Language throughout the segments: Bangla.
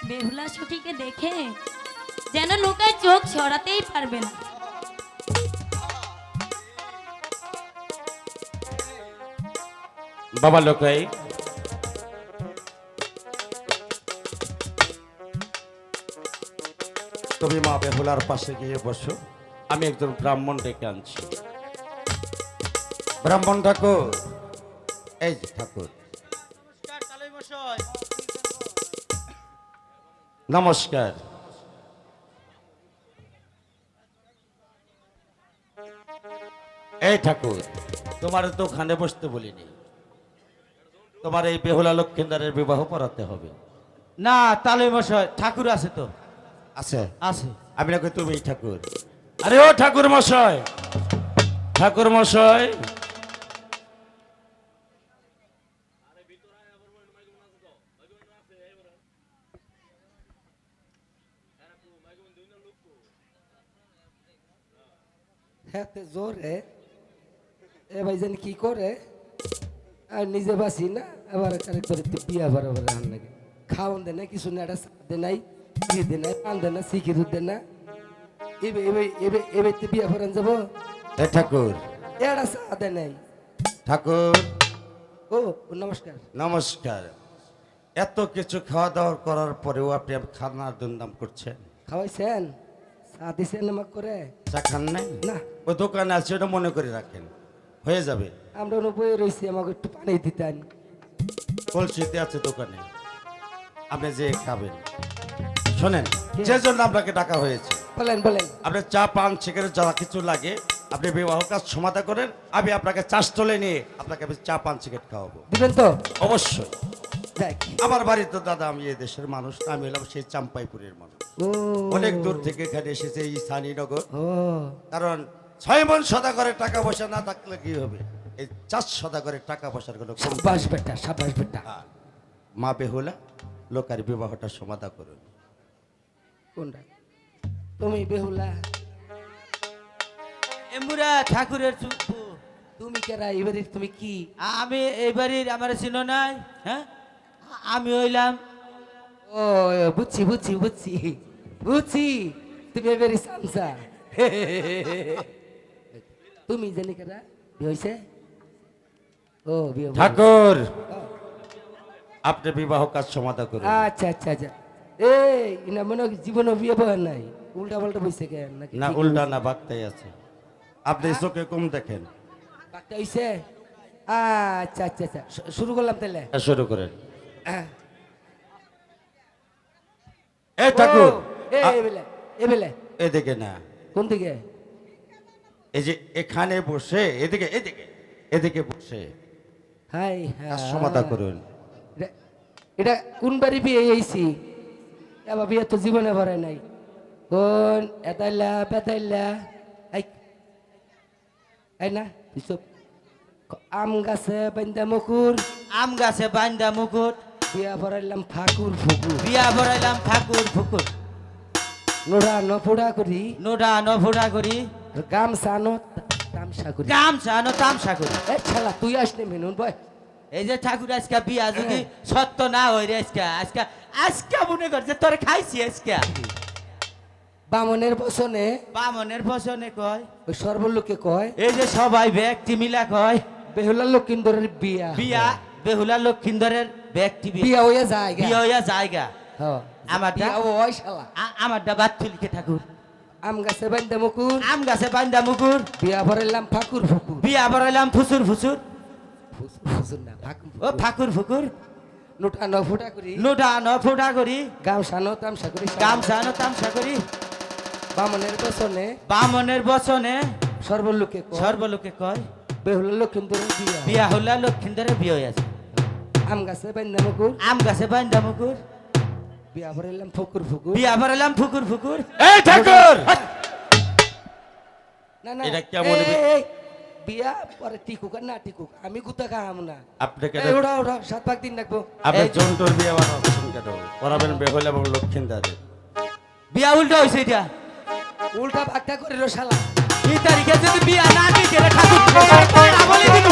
বেহুলা সখীকে দেখে যেন নৌকায় চোখ সরাতেই পারবে না। বাবা লোকাই, তুমি মা বেহুলার পাশে গিয়ে বসো, আমি একজন ব্রাহ্মণ ডেকে আনছি। ব্রাহ্মণ ঠাকুর, এই যে ঠাকুর, নমস্কার। এই ঠাকুর, তোমার তো ওখানে বসতে বলিনি, তোমার এই বেহুলা লক্ষিন্দারের বিবাহ পড়াতে হবে। না তালুই মশাই, ঠাকুর আছে তো। আছে আছে। আমি নাকি তুমি ঠাকুর। আরে ও ঠাকুর মশাই, ঠাকুর মশাই, হ্যাঁ জোরে এ ভাইজান কি করে আর নিজে বাসি না আবার করে বিয়া বরাবর আন লাগে খাওয়ান দে না কিছু না একটা দে নাই কি দে নাই পান দে না শিখি দুধ দে না এবে এবে এবে এবে বিয়া করান যাব এ ঠাকুর, এটা চা দে নাই ঠাকুর ও নমস্কার নমস্কার। এত কিছু খাওয়া দাওয়া করার পরেও আপনি খানার দুর্নাম করছেন। খাওয়াইছেন চা দিছেন আমাকে করে চা খান নাই? না ও দোকানে আছে, ওটা মনে করে রাখেন, হয়ে যাবে। আমরা বয়ে রয়েছি আমাকে একটু পানি দিতেন কলসিতে আছে দোকানে, আপনি যে খাবেন। শোনেন, যে জন্য আপনাকে ডাকা হয়েছে, বলেন বলেন আপনি চা পান সিগারেট যা কিছু লাগে আপনি বিবাহ কাজ সমাধা করেন, আমি আপনাকে চাষতলে নিয়ে আপনাকে আমি চা পান সিগারেট খাওয়াবো। দিবেন তো অবশ্যই। দেখ আমার বাড়ি তো দাদা, আমি এই দেশের মানুষ, আমি হলাম সেই চাম্পাইপুরের মানুষ। ও অনেক দূর থেকে এখানে এসেছে এই স্থানীয়নগর, ও কারণ 6 মণ সদাগরের টাকা পয়সা না থাকলে কি হবে, এই 4 সদাগরের টাকা পয়সার কোনো কমতি নেই। সাবাস বেটা সাবাস বেটা হ্যাঁ, মা বেহুলা লোকার বিবাহটা সমাধা করুন। কোনটা তুমি বেহুলা এমুরা ঠাকুরের চুপু। তুমি কেরা এবারে তুমি কি আমি এই বাড়ির আমার চিনো নাই। হ্যাঁ, আমি হইলাম ও বুঝছি বুঝছি বুঝছি বুঝছি তুমি এবারে সামসা তুমি জানি কেরা বিয়ে হইছে ও বিয়ে হইছে। ঠাকুর, আপনি বিবাহ কাজ সমাধা করুন। আচ্ছা আচ্ছা আচ্ছা এই না মনে হয় জীবনে বিয়ে বয় নাই উল্টা পাল্টা বইছে কেন নাকি না উল্টা না, বাগতাই আছে। আপনি চোখে কম দেখেন। বাচ্চা হইছে আচ্ছা আচ্ছা আচ্ছা শুরু করলাম তাহলে শুরু করেন। আহ। এই ঠাকুর, ও, এবেলে এবেলে এদিকে না, কোন দিকে এই যে এখানে বসে, এদিকে এদিকে এদিকে বসে হাই কাজ সমাধা করুন। এটা কোন বাড়ি বিয়ে হয়েছি এবার বিয়ে তো জীবনে ভরে নাই কোন এতাইলা পেতাইলা এই না তুই চুপ। আম গাছে বান্দা মুকুর আম গাছে বান্দা মুকুট, বিয়া ভরাইলাম ঠাকুর ফুকুর বিয়া ভরাইলাম ঠাকুর ফুকুর, নোড়া নফোড়া করি নোডা নফোড়া করি, গামছা নো তামসা করি গামছা নো তামসা করি। এই ছালা তুই আসলে মেনুন বয় এই যে ঠাকুর আজকে বিয়া যদি সত্য না হই রে, আজকে আজকে আজকে মনে করছে তোর খাইছি আজকে। বামনের বসনে বামনের পছনে কয়, ওই সর্বলোকে কয় এই যে সবাই ব্যক্তি মিলা কয় বেহুলা লক্ষিন্দরের বিয়া বিয়া বেহুলা লক্ষিন্দরের ব্যক্তি বিয়া হয়ে যায় গা। বিয়া হইয়া জায়গা। হ্যাঁ, আমারটা বিয়া ওই শালা আমারটা বাদ তুলিকে ঠাকুর আম গাছে বান্দা মুকুর আম গাছে বান্দা মুকুর, বিয়া ভরাইলাম ঠাকুর ফুকুর বিয়া ভরাইলাম ফুসুর ফুসুর, ফুসুর না ঠাকুর ও ফাকুর ফুকুর, নোটা নফোটা করি নোটা নফোটা করি, গামছা নো তামসা করি গামছা নো তামসা করি, বামনের বসনে বামনের বচনে সর্বলোকে কয় সর্বলোকে কয় বেহুলা লক্ষিন্দরের বিয়া বিয়া হইলা লক্ষিন্দরের বিয়ে হইয়াছে। আম গাছে বান্দা মুকুর আম গাছে বান্দা মুকুর, বিয়া ভরাইলাম ফুকুর ফুকুর বিয়া ভরাইলাম ফুকুর ফুকুর। এই ঠাকুর, না না এটা কেমন এই, বিয়া পরে টিকুক আর না টিকুক আমি গুতা খাম না আপনাকে এই ওড়া ওড়া 7 ভাগ দিন রাখবো আপনি এই- জন্টুর বিয়ে বানাচ্ছেন কেন? করাবেন বেহুলা এবং লক্ষিন্দারে। বিয়া উল্টা হয়েছে এটা। উল্টা ভাগটা করে রো শালা এই তারিখে যদি বিয়া না দিতে রে ঠাকুর বলে দিন।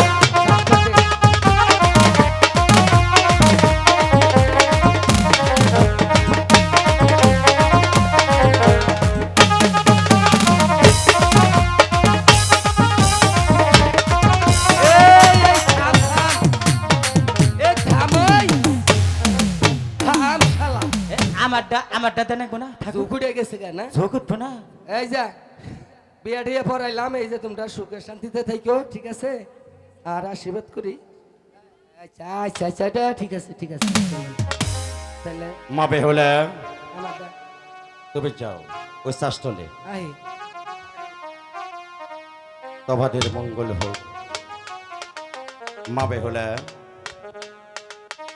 আমারটা দেন না ঠাকুর উঠে গেছে কেন ঝোঁক উঠবো না এই যা বিয়া টিয়া পড়াইলাম এই যে তোমরা সুখে শান্তিতে থাকো ঠিক আছে আর আশীর্বাদ করি আচ্ছা আচ্ছা আচ্ছা এটা ঠিক আছে তাহলে মা বেহুলা আমার দা- তুমি যাও ওই শাস্ত্রলে আই তোমাদের মঙ্গল হোক। মা বেহুলা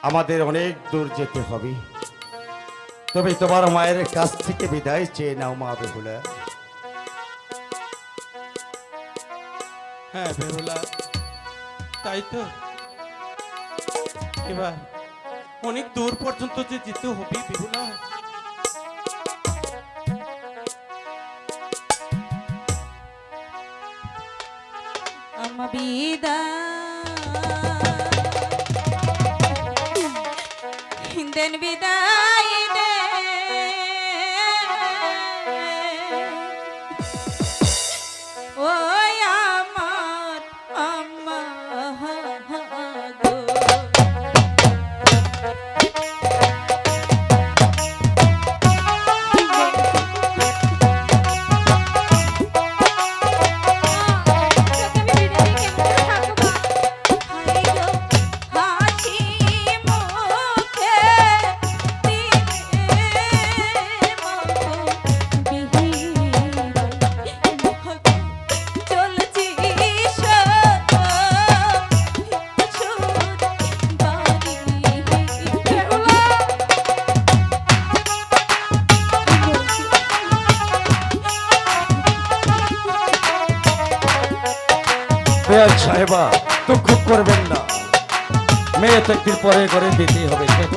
আমাদের অনেক দূর যেতে হবে, তুমি তোমার মায়ের কাছ থেকে বিদায় চেয়ে নাও মা বেহুলা। হ্যাঁ বেহুলা, তাই তো এবার অনেক দূর পর্যন্ত যে যেতে হবে বেহুলা। আমা বিদায় দেন বিদায় দে ওই আমার আম্মা গো বেয়াল সাহেবা দুঃখ করবেন না, মেয়ে তো একদিন পরে করে দিতেই হবে। কেন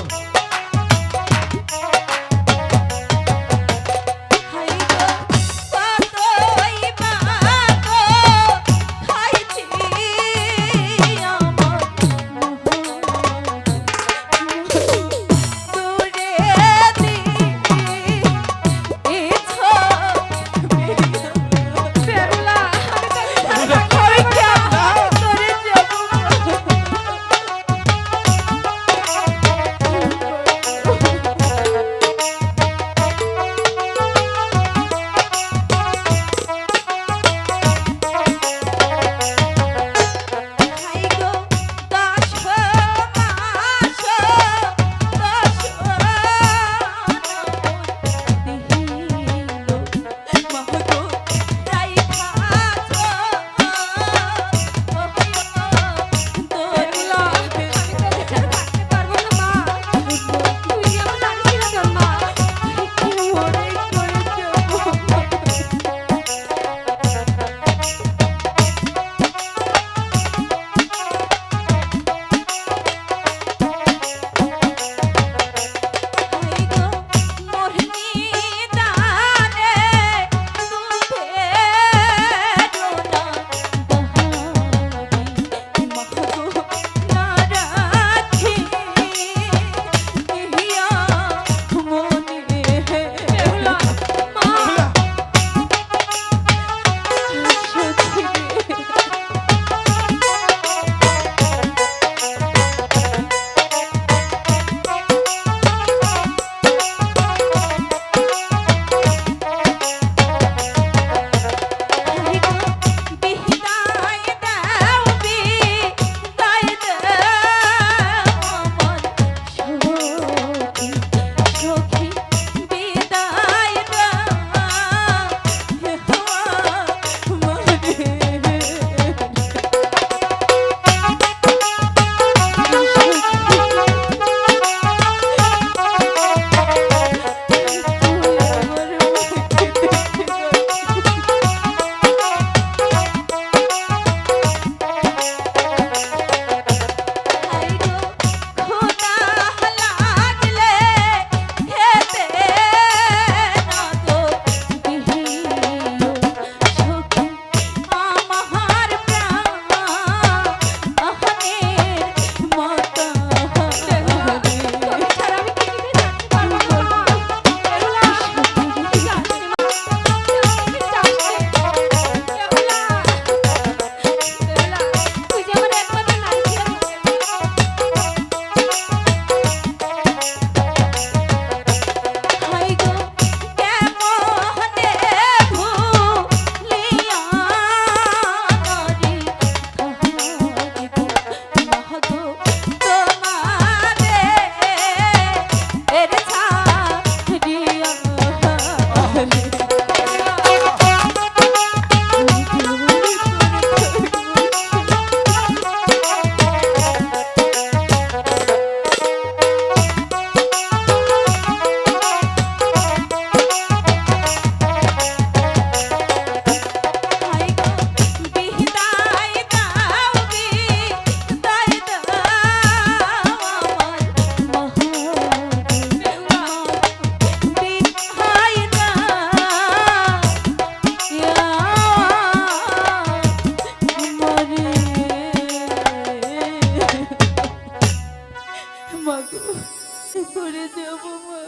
করে যাব মা।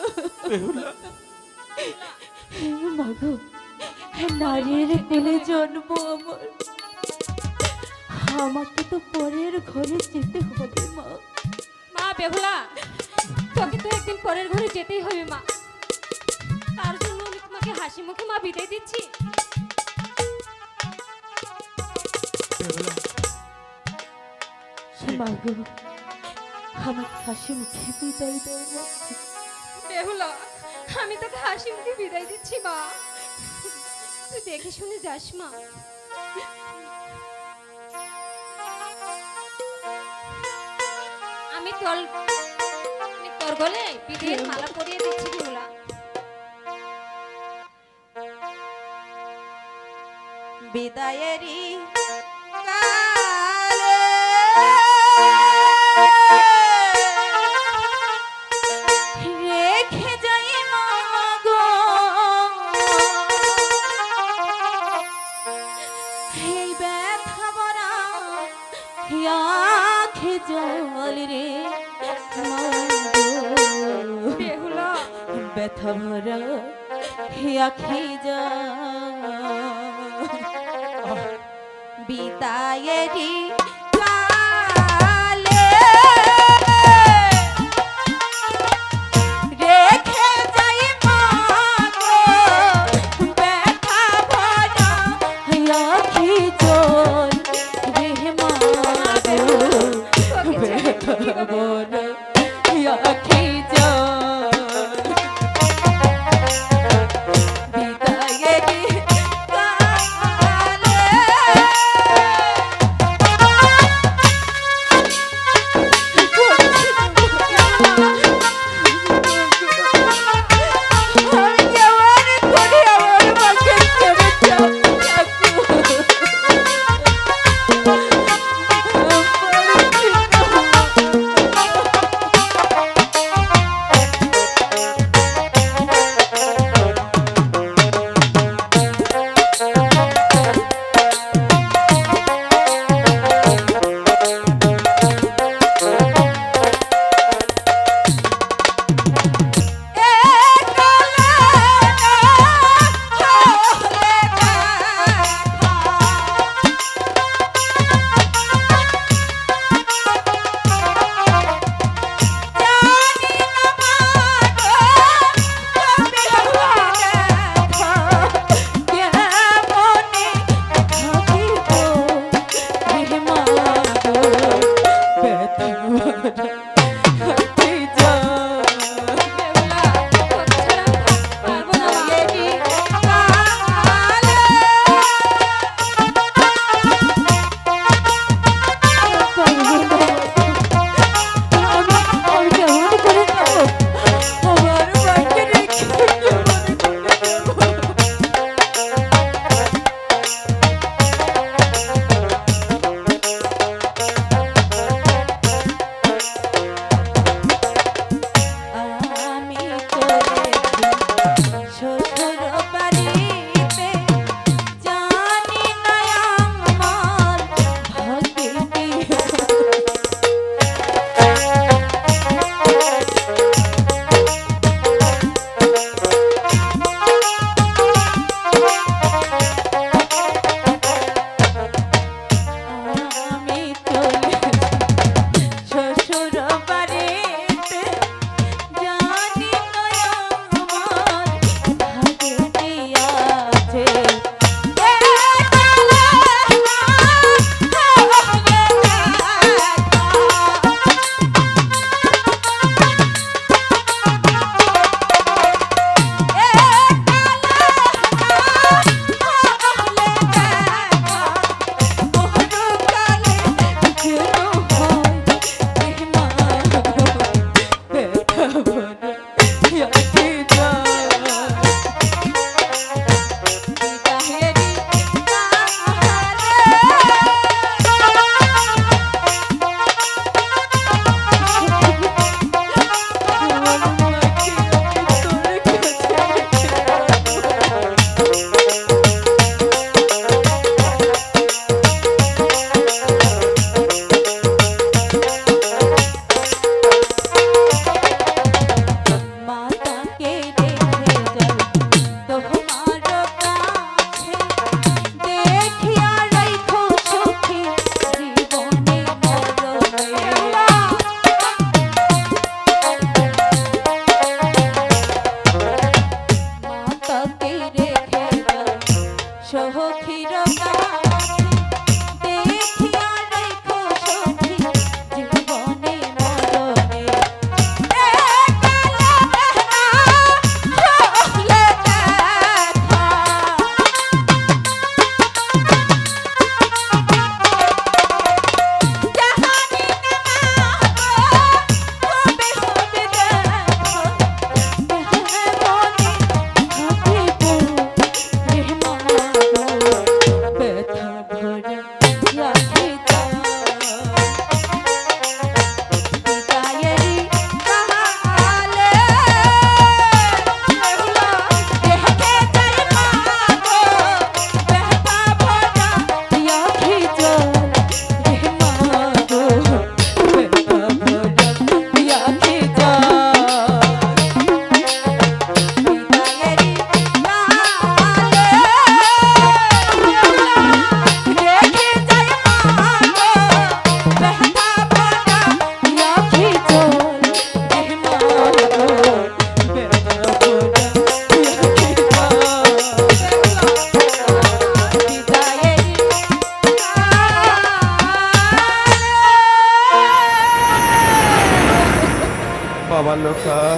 বেহুলা মাগো, নারীর কোলে জন্ম আমার, আমাকে তো পরের ঘরে যেতে হবে মা। মা বেহুলা, তোকে তো একদিন পরের ঘরে যেতেই হবে মা। তার জন্য আমি তোমাকে হাসি মুখে মা বিদায় দিচ্ছি। বেহুলা মাগো, আমার হাসি মুখে বিদায় দাও মা। বেহুলা, আমি তোকে হাসি মুখে বিদায় দিচ্ছি মা। তুই দেখে শুনে যাস মা। আমি তোর গলে বিদায়ের মালা পরিয়ে দিচ্ছি বেহুলা। বিদায়েরই রেখে যাই মাগো এই ব্যথা ভরা আঁখে জল রে মাগো, বেহুলা, ব্যথা ভরা আঁখে জল বিদায়েরই কালে রেখে যাই মাগো ব্যথা ভরা আঁখি জল রে মাগো, ব্যথা ভরা আঁখি জল বিদায়েরই কালে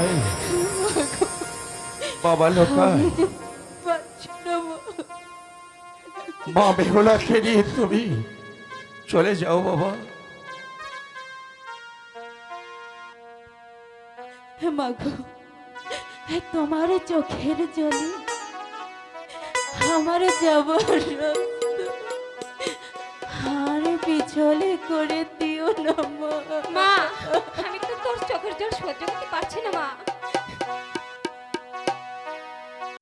লোকাই, বাবা লোকাই, পারছি না মা। মা বেহুলাকে নিয়ে তুমি চলে যাও বাবা। মাগো, তোমার চোখের জলে আমার যাবার আর পিছলে করে দিও না মা। মা আমি তো তোর চোখের জল সহ্য করতে পারছি না মা।